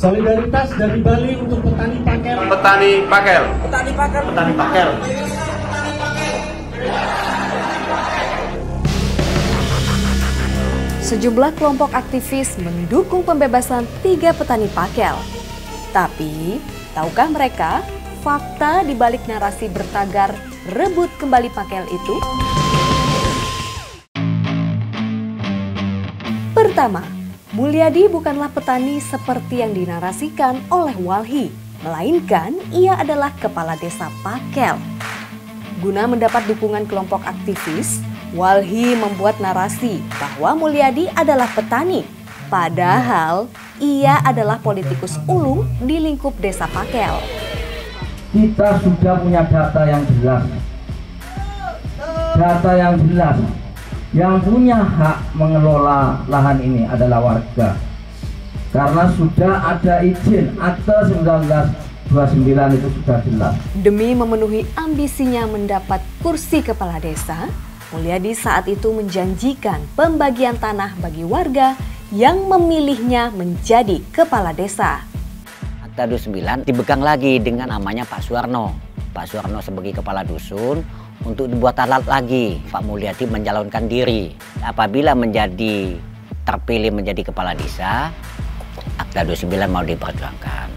Solidaritas dari Bali untuk petani pakel. Petani pakel. Petani pakel. Petani pakel. Sejumlah kelompok aktivis mendukung pembebasan 3 petani pakel. Tapi, tahukah mereka fakta di balik narasi bertagar rebut kembali pakel itu? Pertama, Mulyadi bukanlah petani seperti yang dinarasikan oleh Walhi, melainkan ia adalah kepala desa pakel. Guna mendapat dukungan kelompok aktivis, Walhi membuat narasi bahwa Mulyadi adalah petani, padahal ia adalah politikus ulung di lingkup desa pakel. Kita sudah punya data yang jelas. Data yang jelas. Yang punya hak mengelola lahan ini adalah warga. Karena sudah ada izin, akte 1929 itu sudah jelas. Demi memenuhi ambisinya mendapat kursi kepala desa, Mulyadi saat itu menjanjikan pembagian tanah bagi warga yang memilihnya menjadi kepala desa. Akta 29 dipegang lagi dengan namanya Pak Suwarno. Pak Suwarno sebagai kepala dusun untuk dibuat alat lagi. Pak Mulyadi mencalonkan diri. Apabila terpilih menjadi kepala desa, Akta 29 mau diperjuangkan.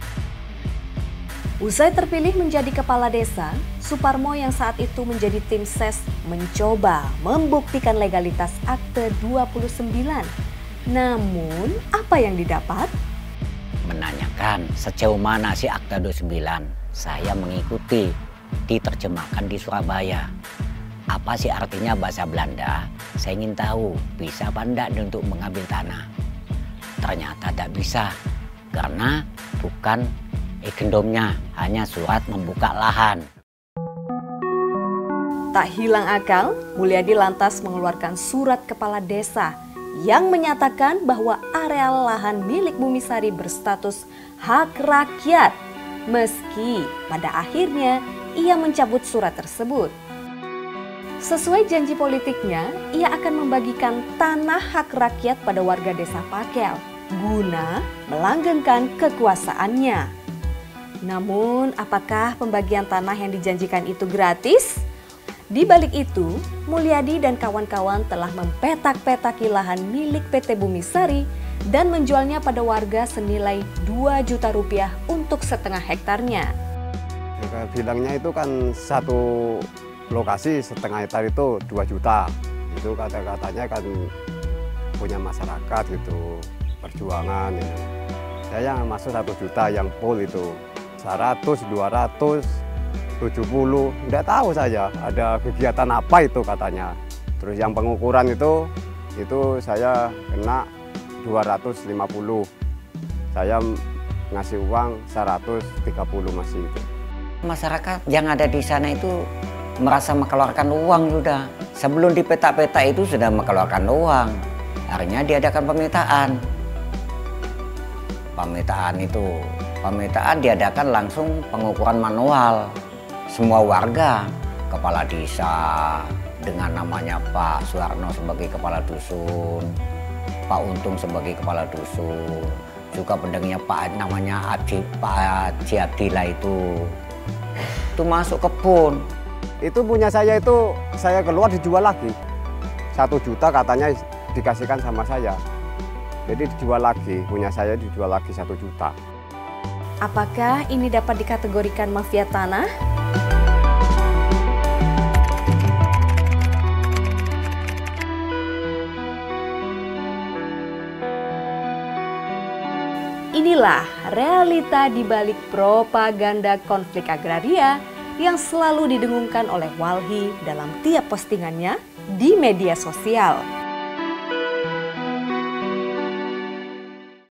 Usai terpilih menjadi kepala desa, Suparmo yang saat itu menjadi tim ses mencoba membuktikan legalitas Akte 29. Namun, apa yang didapat? Menanyakan sejauh mana sih Akta 29. Saya mengikuti, diterjemahkan di Surabaya. Apa sih artinya bahasa Belanda? Saya ingin tahu bisa apa enggak untuk mengambil tanah. Ternyata tidak bisa karena bukan egendomnya, hanya surat membuka lahan. Tak hilang akal, Mulyadi lantas mengeluarkan surat kepala desa yang menyatakan bahwa areal lahan milik Bumisari berstatus hak rakyat. Meski pada akhirnya ia mencabut surat tersebut. Sesuai janji politiknya, ia akan membagikan tanah hak rakyat pada warga desa Pakel guna melanggengkan kekuasaannya. Namun, apakah pembagian tanah yang dijanjikan itu gratis? Di balik itu, Mulyadi dan kawan-kawan telah mempetak-petaki lahan milik PT Bumisari dan menjualnya pada warga senilai 2 juta rupiah untuk setengah hektarnya. Bilangnya itu kan satu lokasi setengah hektar itu 2 juta. Itu kata-katanya kan punya masyarakat gitu, perjuangan. Gitu. Saya masuk 1 juta yang full itu. 100, 200, 70, enggak tahu saja ada kegiatan apa itu katanya. Terus yang pengukuran itu saya kena 250. Saya ngasih uang 130 masih itu. Masyarakat yang ada di sana itu merasa mengeluarkan uang sudah. Sebelum dipetak-petak itu sudah mengeluarkan uang. Akhirnya diadakan pemetaan. Pemetaan diadakan langsung pengukuran manual. Semua warga, kepala desa dengan namanya Pak Suwarno sebagai kepala dusun, Pak Untung sebagai kepala dusun, juga pendampingnya Pak namanya Pak Haji Abdillah itu masuk kebun. Itu punya saya itu saya keluar dijual lagi. 1 juta katanya dikasihkan sama saya. Jadi dijual lagi, punya saya dijual lagi 1 juta. Apakah ini dapat dikategorikan mafia tanah? Inilah realita di balik propaganda konflik agraria yang selalu didengungkan oleh Walhi dalam tiap postingannya di media sosial.